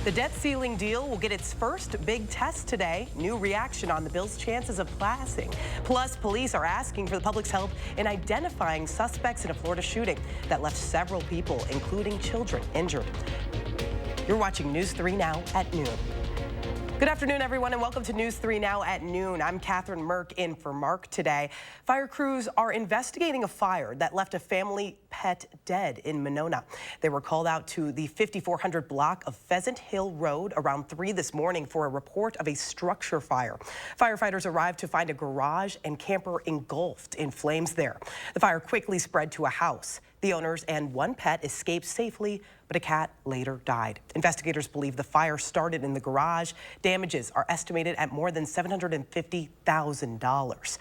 The debt ceiling deal will get its first big test today. New reaction on the bill's chances of passing. Plus, police are asking for the public's help in identifying suspects in a Florida shooting that left several people, including children, injured. You're watching News 3 Now at noon. Good afternoon, everyone, and welcome to News 3 Now at noon. I'm Catherine Merck in for Mark today. Fire crews are investigating a fire that left a family pet dead in Monona. They were called out to the 5400 block of Pheasant Hill Road around 3 this morning for a report of a structure fire. Firefighters arrived to find a garage and camper engulfed in flames there. The fire quickly spread to a house. The owners and one pet escaped safely, but a cat later died. Investigators believe the fire started in the garage. Damages are estimated at more than $750,000.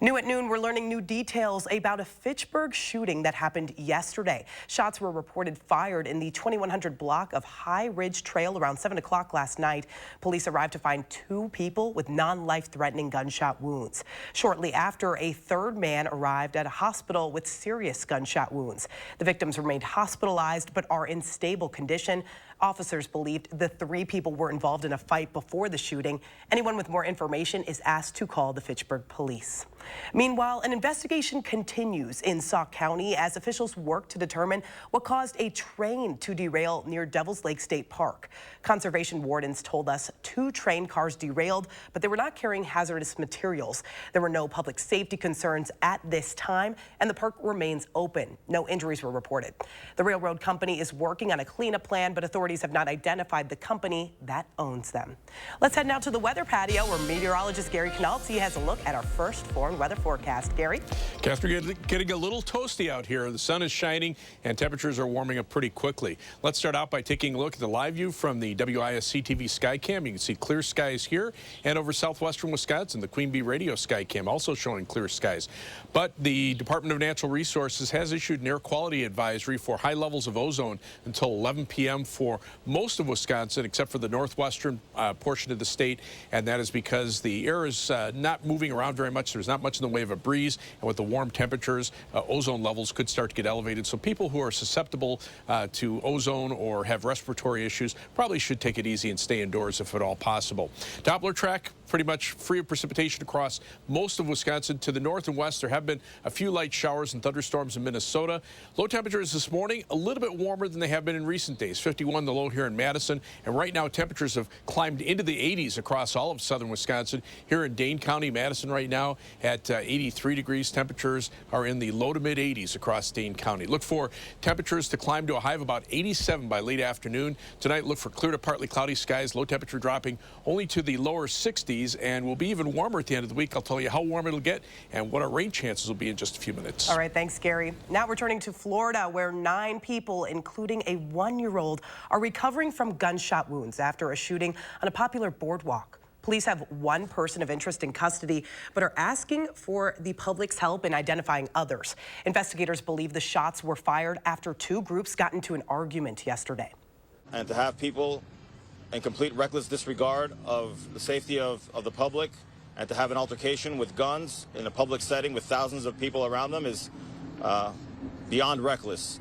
New at noon, we're learning new details about a Fitchburg shooting that happened yesterday. Shots were reported fired in the 2100 block of High Ridge Trail around 7 o'clock last night. Police arrived to find 2 people with non-life-threatening gunshot wounds. Shortly after, a third man arrived at a hospital with serious gunshot wounds. The victims remained hospitalized but are in stable condition. Officers believed the 3 people were involved in a fight before the shooting. Anyone with more information is asked to call the Fitchburg police. Meanwhile, an investigation continues in Sauk County as officials work to determine what caused a train to derail near Devil's Lake State Park. Conservation wardens told us 2 train cars derailed, but they were not carrying hazardous materials. There were no public safety concerns at this time, and the park remains open. No injuries were reported. The railroad company is working on a cleanup plan, but authorities have not identified the company that owns them. Let's head now to the weather patio where meteorologist Gary Canalti has a look at our first foreign weather forecast. Gary? Catherine, getting a little toasty out here. The sun is shining and temperatures are warming up pretty quickly. Let's start out by taking a look at the live view from the WISC-TV Skycam. You can see clear skies here and over southwestern Wisconsin. The Queen Bee Radio Skycam also showing clear skies. But the Department of Natural Resources has issued an air quality advisory for high levels of ozone until 11 p.m. for most of Wisconsin, except for the northwestern portion of the state, and that is because the air is not moving around very much. There's not much in the way of a breeze, and with the warm temperatures, ozone levels could start to get elevated. So people who are susceptible to ozone or have respiratory issues probably should take it easy and stay indoors if at all possible. Doppler track pretty much free of precipitation across most of Wisconsin. To the north and west, there have been a few light showers and thunderstorms in Minnesota. Low temperatures this morning, a little bit warmer than they have been in recent days. 51 the low here in Madison, and right now temperatures have climbed into the 80s across all of southern Wisconsin. Here in Dane County, Madison right now at 83 degrees. Temperatures are in the low to mid 80s across Dane County. Look for temperatures to climb to a high of about 87 by late afternoon. Tonight, look for clear to partly cloudy skies. Low temperature dropping only to the lower 60s, and will be even warmer at the end of the week. I'll tell you how warm it'll get and what our rain chances will be in just a few minutes. All right, thanks, Gary. Now returning to Florida, where 9 people, including a 1-year-old, are recovering from gunshot wounds after a shooting on a popular boardwalk. Police have 1 person of interest in custody, but are asking for the public's help in identifying others. Investigators believe the shots were fired after 2 groups got into an argument yesterday. And to have people in complete reckless disregard of the safety of the public, and to have an altercation with guns in a public setting with thousands of people around them is beyond reckless.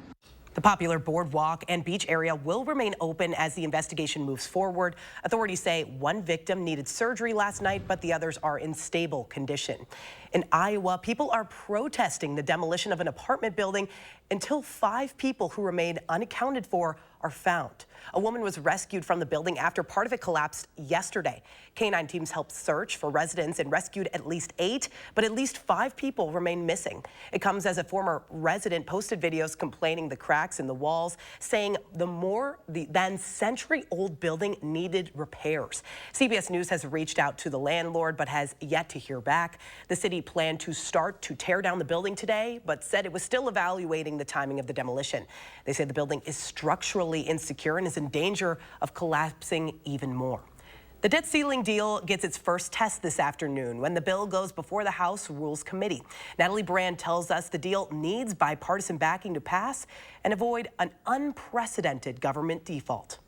The popular boardwalk and beach area will remain open as the investigation moves forward. Authorities say 1 victim needed surgery last night, but the others are in stable condition. In Iowa, people are protesting the demolition of an apartment building until 5 people who remain unaccounted for are found. A woman was rescued from the building after part of it collapsed yesterday. Canine teams helped search for residents and rescued at least 8, but at least 5 people remain missing. It comes as a former resident posted videos complaining the cracks in the walls, saying the century-old building needed repairs. CBS News has reached out to the landlord but has yet to hear back. The city planned to start to tear down the building today, but said it was still evaluating the timing of the demolition. They say the building is structurally insecure and is in danger of collapsing even more. The debt ceiling deal gets its first test this afternoon when the bill goes before the House Rules Committee. Natalie Brand tells us the deal needs bipartisan backing to pass and avoid an unprecedented government default.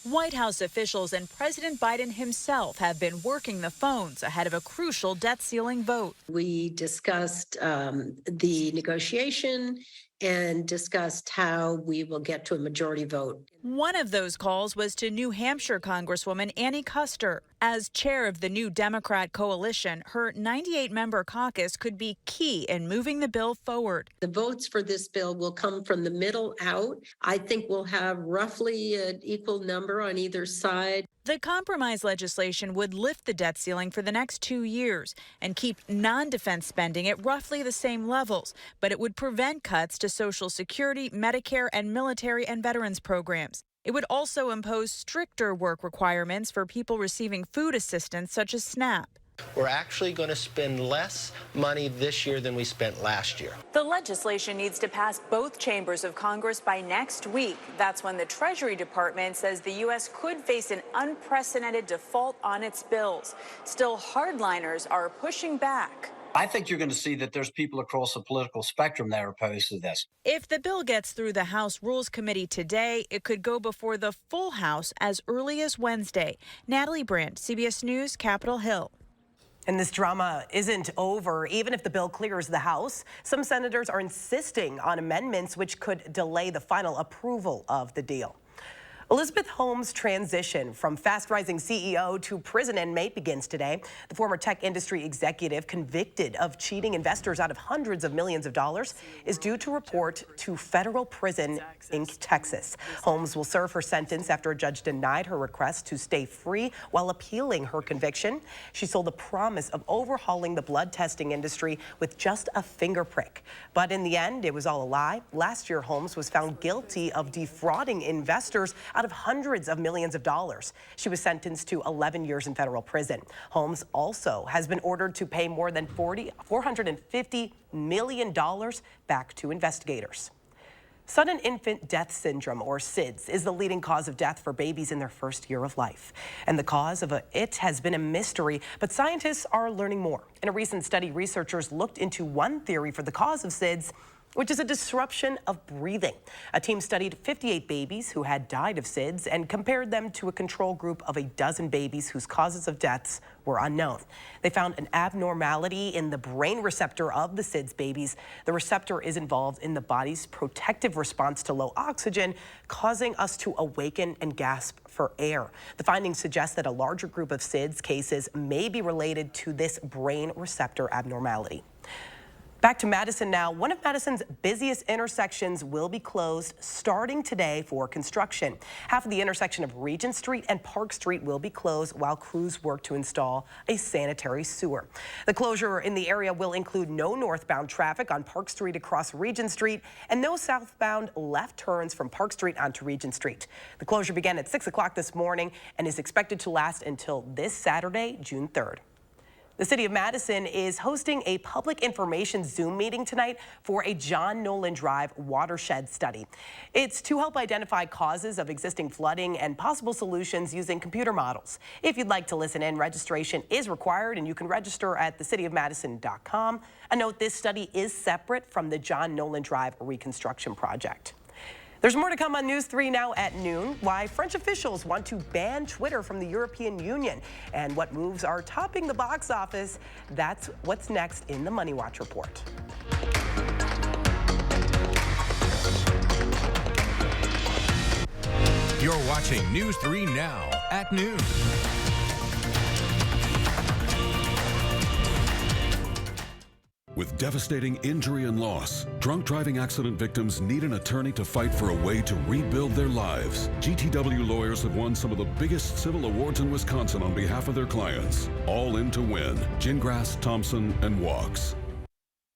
White House officials and President Biden himself have been working the phones ahead of a crucial debt ceiling vote. We discussed the negotiation and discussed how we will get to a majority vote. One of those calls was to New Hampshire Congresswoman Annie Kuster. As chair of the new Democrat coalition, her 98-member caucus could be key in moving the bill forward. The votes for this bill will come from the middle out. I think we'll have roughly an equal number on either side. The compromise legislation would lift the debt ceiling for the next 2 years and keep non-defense spending at roughly the same levels, but it would prevent cuts to Social Security, Medicare, and military and veterans programs. It would also impose stricter work requirements for people receiving food assistance, such as SNAP. We're actually going to spend less money this year than we spent last year. The legislation needs to pass both chambers of Congress by next week. That's when the Treasury Department says the U.S. could face an unprecedented default on its bills. Still, hardliners are pushing back. I think you're going to see that there's people across the political spectrum that are opposed to this. If the bill gets through the House Rules Committee today, it could go before the full House as early as Wednesday. Natalie Brandt, CBS News, Capitol Hill. And this drama isn't over. Even if the bill clears the House, some senators are insisting on amendments which could delay the final approval of the deal. Elizabeth Holmes' transition from fast-rising CEO to prison inmate begins today. The former tech industry executive convicted of cheating investors out of hundreds of millions of dollars is due to report to federal prison in Texas. Holmes will serve her sentence after a judge denied her request to stay free while appealing her conviction. She sold the promise of overhauling the blood testing industry with just a finger prick. But in the end, it was all a lie. Last year, Holmes was found guilty of defrauding investors out of hundreds of millions of dollars. She was sentenced to 11 years in federal prison. Holmes also has been ordered to pay more than $450 million back to investigators. Sudden infant death syndrome, or SIDS, is the leading cause of death for babies in their first year of life. And the cause of it has been a mystery, but scientists are learning more. In a recent study, researchers looked into one theory for the cause of SIDS, which is a disruption of breathing. A team studied 58 babies who had died of SIDS and compared them to a control group of a dozen babies whose causes of deaths were unknown. They found an abnormality in the brain receptor of the SIDS babies. The receptor is involved in the body's protective response to low oxygen, causing us to awaken and gasp for air. The findings suggest that a larger group of SIDS cases may be related to this brain receptor abnormality. Back to Madison now. One of Madison's busiest intersections will be closed starting today for construction. Half of the intersection of Regent Street and Park Street will be closed while crews work to install a sanitary sewer. The closure in the area will include no northbound traffic on Park Street across Regent Street and no southbound left turns from Park Street onto Regent Street. The closure began at 6 o'clock this morning and is expected to last until this Saturday, June 3rd. The city of Madison is hosting a public information Zoom meeting tonight for a John Nolan Drive watershed study. It's to help identify causes of existing flooding and possible solutions using computer models. If you'd like to listen in, registration is required and you can register at thecityofmadison.com. A note, this study is separate from the John Nolan Drive reconstruction project. There's more to come on News 3 now at noon. Why French officials want to ban Twitter from the European Union and what moves are topping the box office. That's what's next in the Money Watch report. You're watching News 3 now at noon. With devastating injury and loss, drunk driving accident victims need an attorney to fight for a way to rebuild their lives. GTW lawyers have won some of the biggest civil awards in Wisconsin on behalf of their clients. All in to win. Gingras, Thompson, and Walks.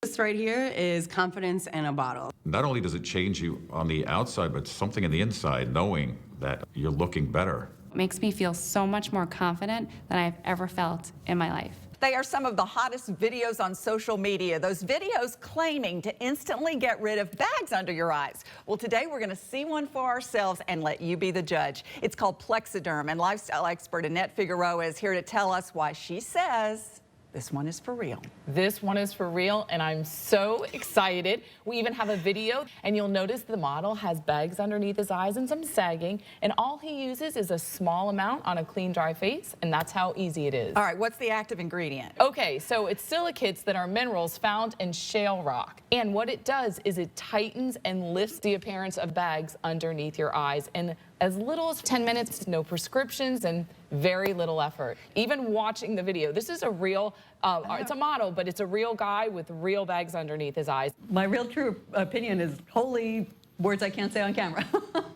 This right here is confidence in a bottle. Not only does it change you on the outside, but something in the inside, knowing that you're looking better. It makes me feel so much more confident than I've ever felt in my life. They are some of the hottest videos on social media. Those videos claiming to instantly get rid of bags under your eyes. Well, today we're going to see one for ourselves and let you be the judge. It's called Plexiderm, and lifestyle expert Annette Figueroa is here to tell us why she says This one is for real. This one is for real, and I'm so excited. We even have a video, and you'll notice the model has bags underneath his eyes and some sagging, and all he uses is a small amount on a clean, dry face, and that's how easy it is. All right, what's the active ingredient? Okay, so it's silicates that are minerals found in shale rock, and what it does is it tightens and lifts the appearance of bags underneath your eyes in as little as 10 minutes, no prescriptions, and very little effort. Even watching the video, this is a real, it's a model, but it's a real guy with real bags underneath his eyes. My real true opinion is holy words I can't say on camera.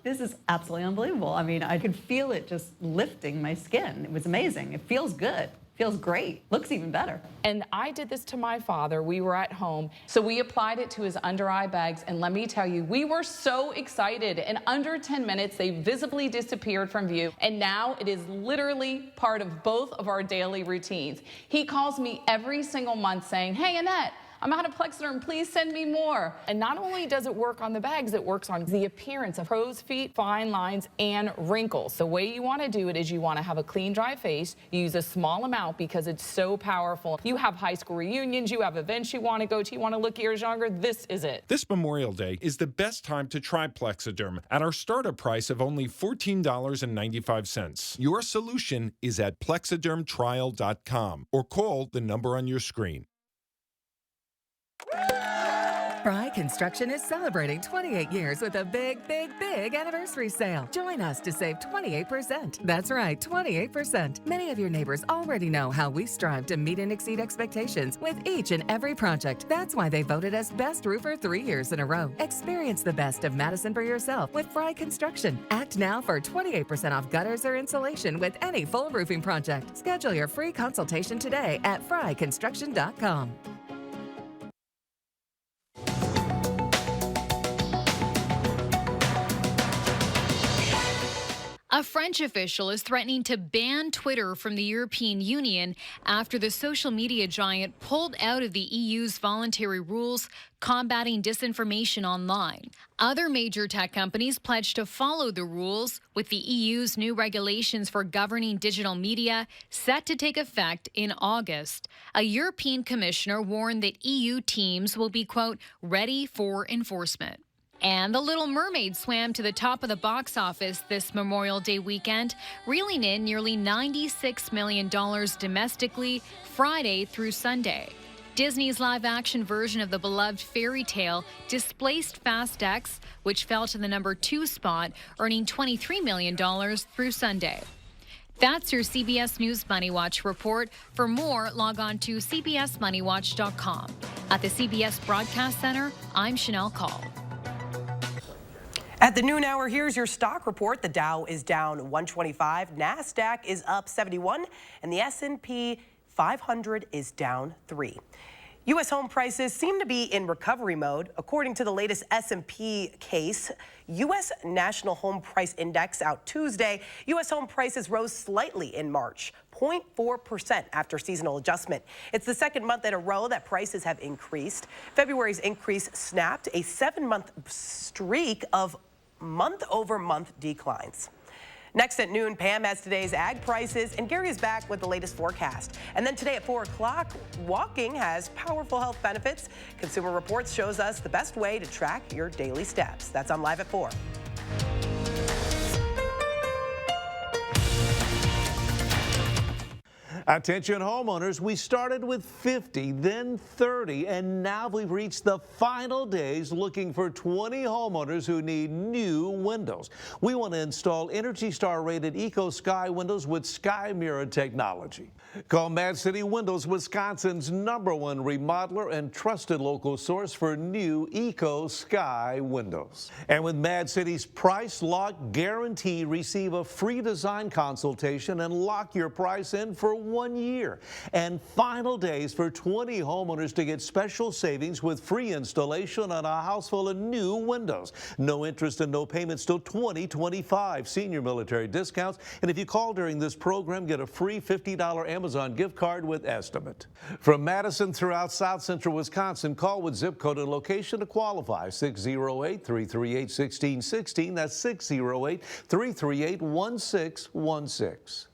This is absolutely unbelievable. I mean, I could feel it just lifting my skin. It was amazing. It feels good. Feels great. Looks even better. And I did this to my father. We were at home, so we applied it to his under eye bags, and let me tell you, we were so excited. In under 10 minutes, they visibly disappeared from view, and now it is literally part of both of our daily routines. He calls me every single month saying, "Hey, Annette, I'm out of Plexiderm, please send me more." And not only does it work on the bags, it works on the appearance of crow's feet, fine lines, and wrinkles. The way you want to do it is you want to have a clean, dry face. You use a small amount because it's so powerful. You have high school reunions, you have events you want to go to, you want to look years younger, this is it. This Memorial Day is the best time to try Plexiderm at our startup price of only $14.95. Your solution is at plexidermtrial.com or call the number on your screen. Fry Construction is celebrating 28 years with a big anniversary sale. Join us to save 28%. That's right, 28%. Many of your neighbors already know how we strive to meet and exceed expectations with each and every project. That's why they voted us Best Roofer 3 years in a row. Experience the best of Madison for yourself with Fry Construction. Act now for 28% off gutters or insulation with any full roofing project. Schedule your free consultation today at fryconstruction.com. A French official is threatening to ban Twitter from the European Union after the social media giant pulled out of the EU's voluntary rules combating disinformation online. Other major tech companies pledged to follow the rules, with the EU's new regulations for governing digital media set to take effect in August. A European commissioner warned that EU teams will be, quote, ready for enforcement. And The Little Mermaid swam to the top of the box office this Memorial Day weekend, reeling in nearly $96 million domestically Friday through Sunday. Disney's live-action version of the beloved fairy tale displaced Fast X, which fell to the number 2 spot, earning $23 million through Sunday. That's your CBS News Money Watch report. For more, log on to cbsmoneywatch.com. At the CBS Broadcast Center, I'm Chanel Call. At the noon hour, here's your stock report. The Dow is down 125, NASDAQ is up 71, and the S&P 500 is down 3. U.S. home prices seem to be in recovery mode. According to the latest S&P case, U.S. National Home Price Index out Tuesday, U.S. home prices rose slightly in March, 0.4% after seasonal adjustment. It's the second month in a row that prices have increased. February's increase snapped a 7-month streak of month-over-month declines. Next at noon, Pam has today's ag prices, and Gary is back with the latest forecast. And then today at 4 o'clock, walking has powerful health benefits. Consumer Reports shows us the best way to track your daily steps. That's on Live at 4. Attention homeowners, we started with 50, then 30, and now we've reached the final days looking for 20 homeowners who need new windows. We want to install Energy Star rated Eco Sky windows with Sky Mirror technology. Call Mad City Windows, Wisconsin's #1 remodeler and trusted local source for new Eco Sky windows. And with Mad City's Price Lock Guarantee, receive a free design consultation and lock your price in for 1 year. And final days for 20 homeowners to get special savings with free installation on a house full of new windows. No interest and no payments till 2025. Senior military discounts. And if you call during this program, get a free $50 Amazon gift card with estimate. From Madison throughout South Central Wisconsin, call with zip code and location to qualify. 608-338-1616. That's 608-338-1616.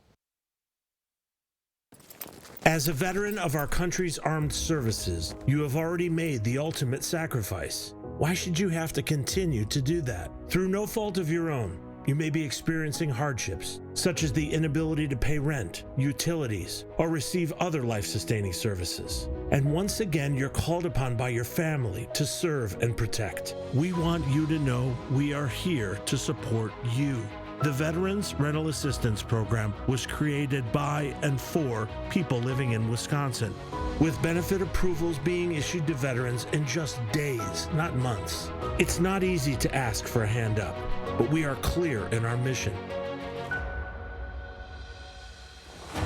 As a veteran of our country's armed services, you have already made the ultimate sacrifice. Why should you have to continue to do that? Through no fault of your own, you may be experiencing hardships, such as the inability to pay rent, utilities, or receive other life-sustaining services. And once again, you're called upon by your family to serve and protect. We want you to know we are here to support you. The Veterans Rental Assistance Program was created by and for people living in Wisconsin, with benefit approvals being issued to veterans in just days, not months. It's not easy to ask for a hand up, but we are clear in our mission.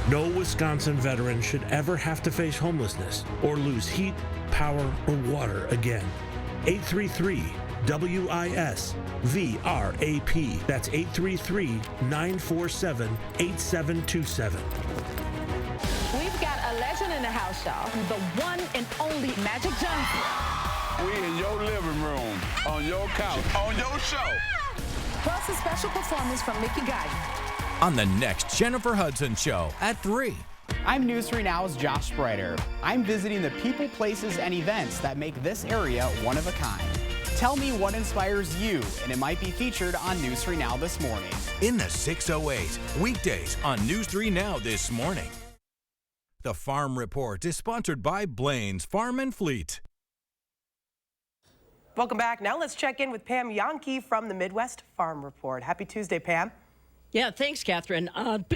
No Wisconsin veteran should ever have to face homelessness or lose heat, power, or water again. 833-WISC-VRAP. That's 833-947-8727. We've got a legend in the house, y'all. The one and only Magic Johnson. We in your living room, on your couch, on your show. Plus a special performance from Mickey Guyton. On the next Jennifer Hudson Show at 3. I'm News 3 Now's Josh Spreiter. I'm visiting the people, places, and events that make this area one of a kind. Tell me what inspires you, and it might be featured on News 3 Now this morning. In the 608, weekdays on News 3 Now this morning. The Farm Report is sponsored by Blaine's Farm and Fleet. Welcome back. Now let's check in with Pam Yonke from the Midwest Farm Report. Happy Tuesday, Pam. Yeah, thanks, Catherine.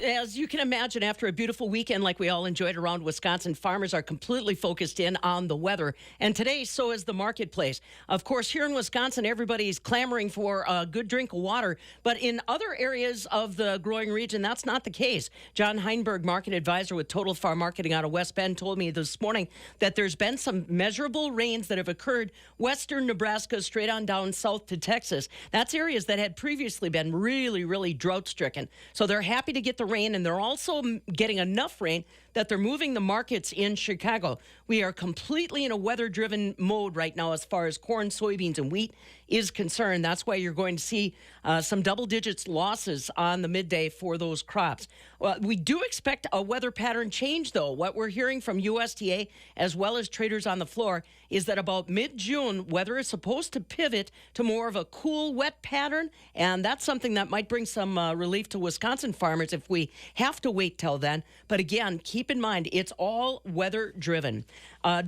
As you can imagine, after a beautiful weekend like we all enjoyed around Wisconsin, farmers are completely focused in on the weather. And today, so is the marketplace. Of course, here in Wisconsin, everybody's clamoring for a good drink of water. But in other areas of the growing region, that's not the case. John Heinberg, market advisor with Total Farm Marketing out of West Bend, told me this morning that there's been some measurable rains that have occurred western Nebraska straight on down south to Texas. That's areas that had previously been really drought-stricken. So they're happy to get the rain, and they're also getting enough rain that they're moving the markets in Chicago. We are completely in a weather-driven mode right now as far as corn, soybeans, and wheat is concerned. That's why you're going to see some double-digits losses on the midday for those crops. Well, we do expect a weather pattern change, though. What we're hearing from USDA as well as traders on the floor is that about mid-June, weather is supposed to pivot to more of a cool, wet pattern, and that's something that might bring some relief to Wisconsin farmers if we have to wait till then. But again, keep in mind, it's all weather-driven.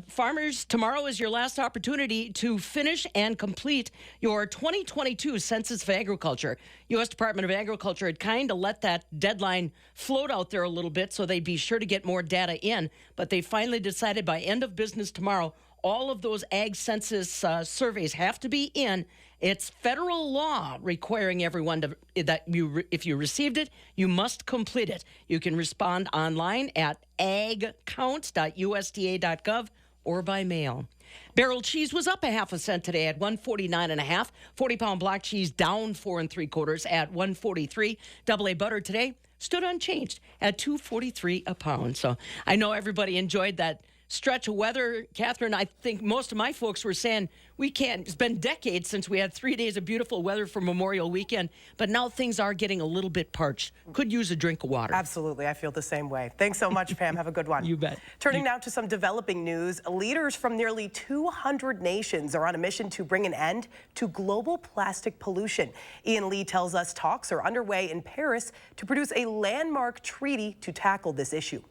Farmers, tomorrow is your last opportunity to finish and complete your 2022 Census of Agriculture. U.S. Department of Agriculture had kind of let that deadline float out there a little bit so they'd be sure to get more data in, but they finally decided by end of business tomorrow, all of those ag census surveys have to be in. It's federal law requiring everyone to if you received it, you must complete it. You can respond online at agcounts.usda.gov or by mail. Barrel cheese was up 1/2 cent today at $1.49.5. 40-pound block cheese down 4 3/4 at $1.43. Double A butter today stood unchanged at $2.43 a pound. So I know everybody enjoyed that stretch of weather. Catherine, I think most of my folks were saying we can't. It's been decades since we had 3 days of beautiful weather for Memorial Weekend, but now things are getting a little bit parched. Could use a drink of water. Absolutely. I feel the same way. Thanks so much, Pam. Have a good one. You bet. Turning now to some developing news. Leaders from nearly 200 nations are on a mission to bring an end to global plastic pollution. Ian Lee tells us talks are underway in Paris to produce a landmark treaty to tackle this issue.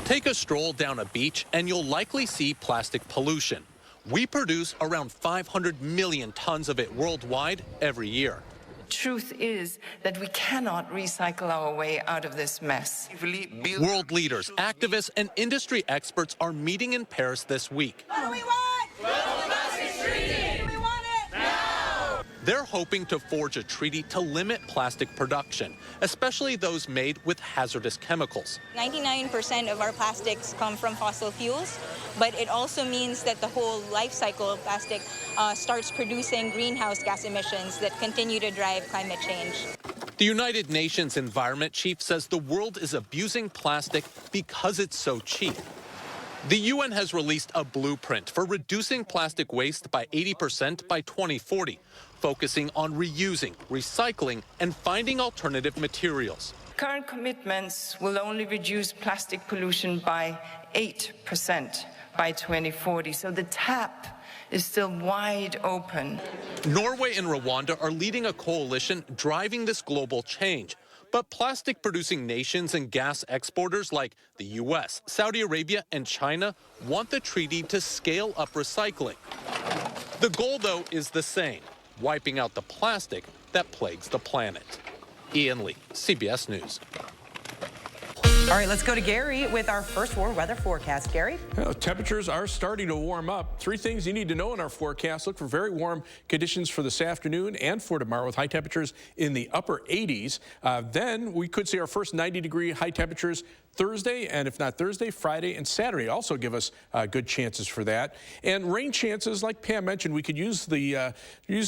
Take a stroll down a beach and you'll likely see plastic pollution. We produce around 500 million tons of it worldwide every year. Truth is that we cannot recycle our way out of this mess. World leaders, activists, and industry experts are meeting in Paris this week. What do we want? Global Plastics Treaty! We want it now! They're hoping to forge a treaty to limit plastic production, especially those made with hazardous chemicals. 99% of our plastics come from fossil fuels, but it also means that the whole life cycle of plastic starts producing greenhouse gas emissions that continue to drive climate change. The United Nations Environment Chief says the world is abusing plastic because it's so cheap. The UN has released a blueprint for reducing plastic waste by 80% by 2040, focusing on reusing, recycling, and finding alternative materials. Current commitments will only reduce plastic pollution by 8% by 2040, so the tap is still wide open. Norway and Rwanda are leading a coalition driving this global change. But plastic-producing nations and gas exporters like the U.S., Saudi Arabia, and China want the treaty to scale up recycling. The goal, though, is the same: wiping out the plastic that plagues the planet. Ian Lee, CBS News. All right, let's go to Gary with our first warm weather forecast. Gary? Well, temperatures are starting to warm up. 3 things you need to know in our forecast. Look for very warm conditions for this afternoon and for tomorrow with high temperatures in the upper 80s. Then we could see our first 90-degree high temperatures Thursday, and if not Thursday, Friday and Saturday also give us good chances for that. And rain chances, like Pam mentioned, we could use the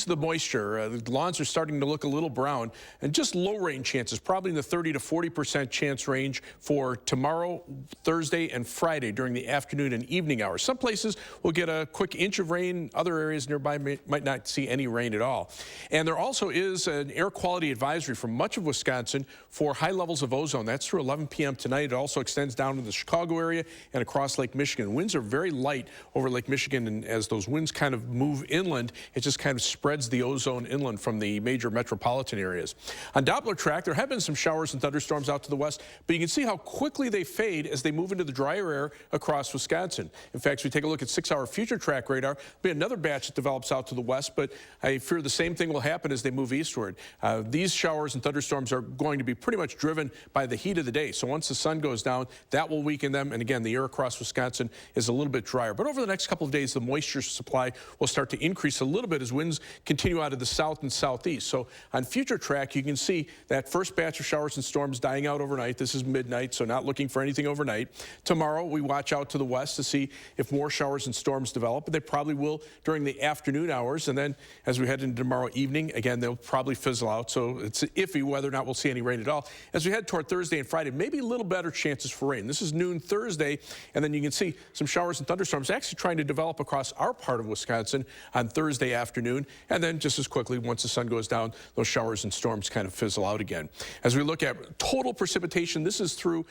moisture. The lawns are starting to look a little brown, and just low rain chances, probably in the 30 to 40% chance range for tomorrow, Thursday, and Friday during the afternoon and evening hours. Some places will get a quick inch of rain. Other areas nearby might not see any rain at all. And there also is an air quality advisory for much of Wisconsin for high levels of ozone. That's through 11 p.m. tonight. It also extends down to the Chicago area and across Lake Michigan. Winds are very light over Lake Michigan, and as those winds kind of move inland, it just kind of spreads the ozone inland from the major metropolitan areas. On Doppler track, there have been some showers and thunderstorms out to the west, but you can see how quickly they fade as they move into the drier air across Wisconsin. In fact, if we take a look at 6-hour future track radar, there'll be another batch that develops out to the west, but I fear the same thing will happen as they move eastward. These showers and thunderstorms are going to be pretty much driven by the heat of the day. So once the sun goes down, that will weaken them. And again, the air across Wisconsin is a little bit drier. But over the next couple of days, the moisture supply will start to increase a little bit as winds continue out of the south and southeast. So on future track, you can see that first batch of showers and storms dying out overnight. This is midnight, so not looking for anything overnight. Tomorrow, we watch out to the west to see if more showers and storms develop, but they probably will during the afternoon hours. And then as we head into tomorrow evening, again, they'll probably fizzle out. So it's iffy whether or not we'll see any rain at all. As we head toward Thursday and Friday, maybe a little better chances for rain. This is noon Thursday, and then you can see some showers and thunderstorms actually trying to develop across our part of Wisconsin on Thursday afternoon. And then just as quickly, once the sun goes down, those showers and storms kind of fizzle out again. As we look at total precipitation, this is through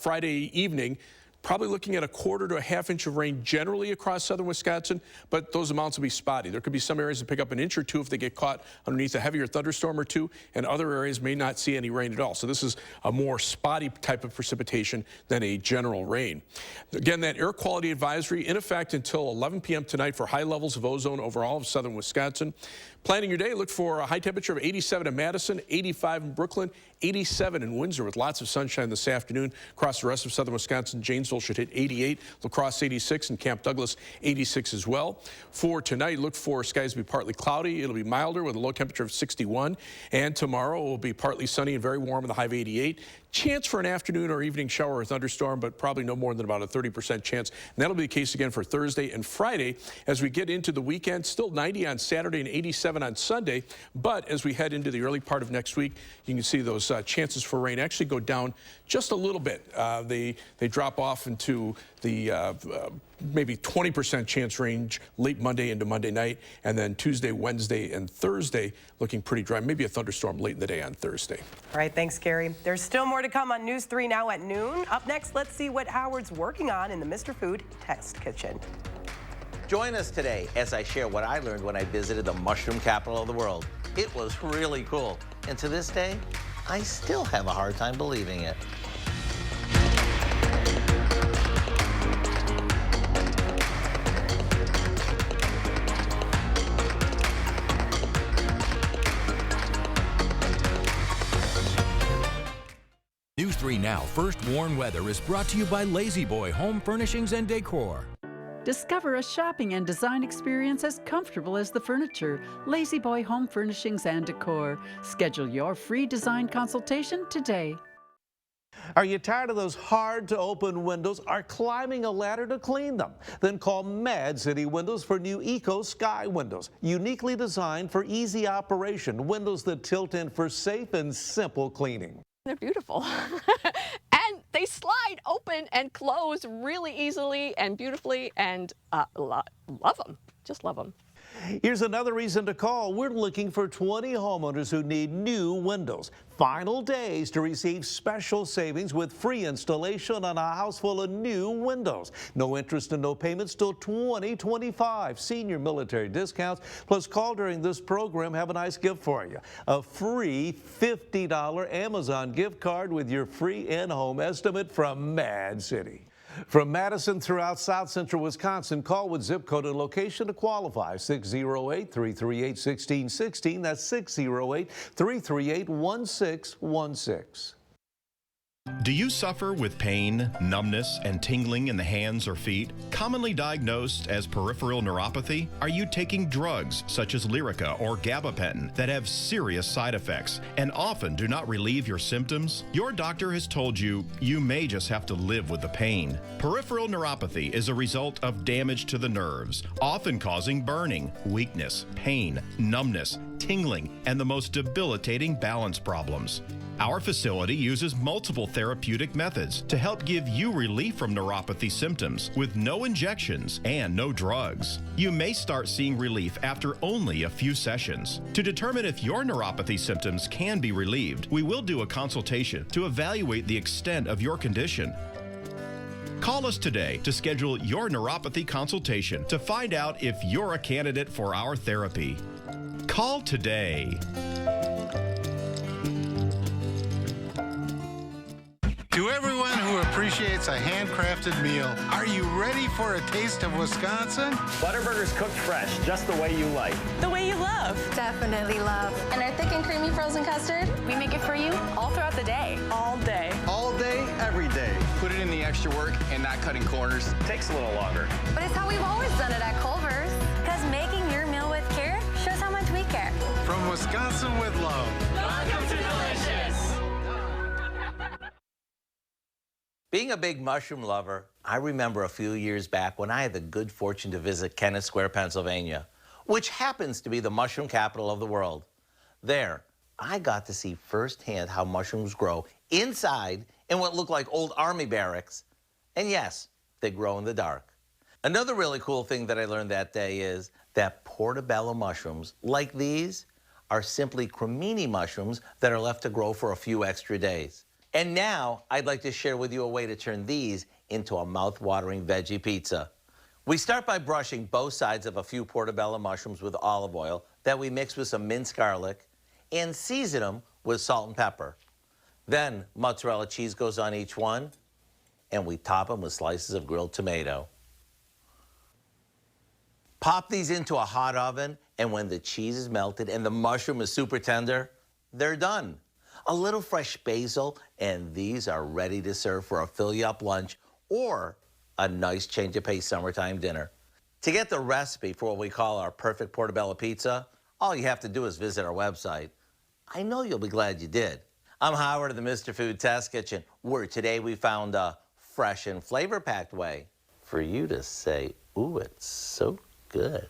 Friday evening. Probably looking at a 1/4 to a 1/2 inch of rain generally across southern Wisconsin, but those amounts will be spotty. There could be some areas that pick up an inch or two if they get caught underneath a heavier thunderstorm or two, and other areas may not see any rain at all. So this is a more spotty type of precipitation than a general rain. Again, that air quality advisory in effect until 11 p.m. tonight for high levels of ozone over all of southern Wisconsin. Planning your day, look for a high temperature of 87 in Madison, 85 in Brooklyn, 87 in Windsor with lots of sunshine this afternoon. Across the rest of southern Wisconsin, Janesville should hit 88, La Crosse 86, and Camp Douglas 86 as well. For tonight, look for skies to be partly cloudy. It'll be milder with a low temperature of 61. And tomorrow will be partly sunny and very warm with a high of 88. Chance for an afternoon or evening shower or thunderstorm, but probably no more than about a 30% chance. And that'll be the case again for Thursday and Friday. As we get into the weekend, still 90 on Saturday and 87 on Sunday. But as we head into the early part of next week, you can see those chances for rain actually go down just a little bit. They drop off into the maybe 20% chance range late Monday into Monday night, and then Tuesday, Wednesday, and Thursday looking pretty dry. Maybe a thunderstorm late in the day on Thursday. All right, thanks, Gary. There's still more to come on News 3 Now at noon. Up next, let's see what Howard's working on in the Mr. Food Test Kitchen. Join us today as I share what I learned when I visited the mushroom capital of the world. It was really cool, and to this day, I still have a hard time believing it. News 3 Now First Warn Weather is brought to you by Lazy Boy Home Furnishings and Decor. Discover a shopping and design experience as comfortable as the furniture. Lazy Boy Home Furnishings and Decor. Schedule your free design consultation today. Are you tired of those hard-to-open windows or climbing a ladder to clean them? Then call Mad City Windows for new Eco Sky windows, uniquely designed for easy operation, windows that tilt in for safe and simple cleaning. They're beautiful. And they slide open and close really easily and beautifully, and love them. Just love them. Here's another reason to call. We're looking for 20 homeowners who need new windows. Final days to receive special savings with free installation on a house full of new windows. No interest and no payments till 2025. Senior military discounts. Plus, call during this program. Have a nice gift for you. A free $50 Amazon gift card with your free in-home estimate from Mad City. From Madison throughout South Central Wisconsin, call with zip code and location to qualify. 608-338-1616. That's 608-338-1616. Do you suffer with pain, numbness, and tingling in the hands or feet? Commonly diagnosed as peripheral neuropathy? Are you taking drugs such as Lyrica or gabapentin that have serious side effects and often do not relieve your symptoms? Your doctor has told you you may just have to live with the pain. Peripheral neuropathy is a result of damage to the nerves, often causing burning, weakness, pain, numbness, tingling, and the most debilitating balance problems. Our facility uses multiple therapeutic methods to help give you relief from neuropathy symptoms with no injections and no drugs. You may start seeing relief after only a few sessions. To determine if your neuropathy symptoms can be relieved, we will do a consultation to evaluate the extent of your condition. Call us today to schedule your neuropathy consultation to find out if you're a candidate for our therapy. Call today. To everyone who appreciates a handcrafted meal, are you ready for a taste of Wisconsin? Butterburger's cooked fresh, just the way you like. The way you love. Definitely love. And our thick and creamy frozen custard, we make it for you all throughout the day. All day. All day, every day. Put it in the extra work and not cutting corners. Takes a little longer. But it's how we've always done it at Culver's. Because making your meal with care shows how much we care. From Wisconsin with love. Welcome to Delicious. Being a big mushroom lover, I remember a few years back when I had the good fortune to visit Kennett Square, Pennsylvania, which happens to be the mushroom capital of the world. There, I got to see firsthand how mushrooms grow inside in what looked like old army barracks. And yes, they grow in the dark. Another really cool thing that I learned that day is that portobello mushrooms, like these, are simply cremini mushrooms that are left to grow for a few extra days. And now, I'd like to share with you a way to turn these into a mouth-watering veggie pizza. We start by brushing both sides of a few portobello mushrooms with olive oil that we mix with some minced garlic and season them with salt and pepper. Then, mozzarella cheese goes on each one, and we top them with slices of grilled tomato. Pop these into a hot oven, and when the cheese is melted and the mushroom is super tender, they're done. A little fresh basil, and these are ready to serve for a fill-you-up lunch or a nice change of pace summertime dinner. To get the recipe for what we call our perfect portobello pizza, all you have to do is visit our website. I know you'll be glad you did. I'm Howard of the Mr. Food Test Kitchen, where today we found a fresh and flavor-packed way for you to say, ooh, it's so good.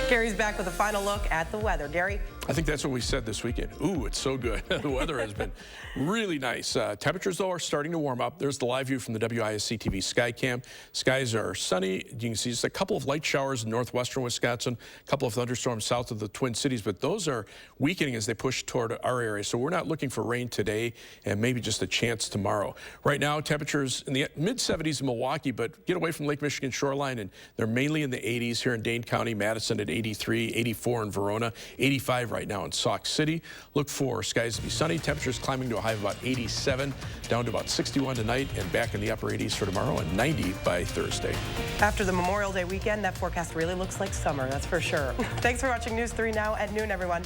Gary's back with a final look at the weather. Gary? I think that's what we said this weekend. Ooh, it's so good. The weather has been really nice. Temperatures, though, are starting to warm up. There's the live view from the WISC-TV sky cam. Skies are sunny. You can see just a couple of light showers in northwestern Wisconsin, a couple of thunderstorms south of the Twin Cities, but those are weakening as they push toward our area. So we're not looking for rain today and maybe just a chance tomorrow. Right now, temperatures in the mid-70s in Milwaukee, but get away from Lake Michigan shoreline, and they're mainly in the 80s here in Dane County, Madison at 83, 84 in Verona, 85 right now in Sauk City. Look for skies to be sunny. Temperatures climbing to a high of about 87, down to about 61 tonight, and back in the upper 80s for tomorrow and 90 by Thursday. After the Memorial Day weekend, that forecast really looks like summer, that's for sure. Thanks for watching News 3 Now at noon, everyone.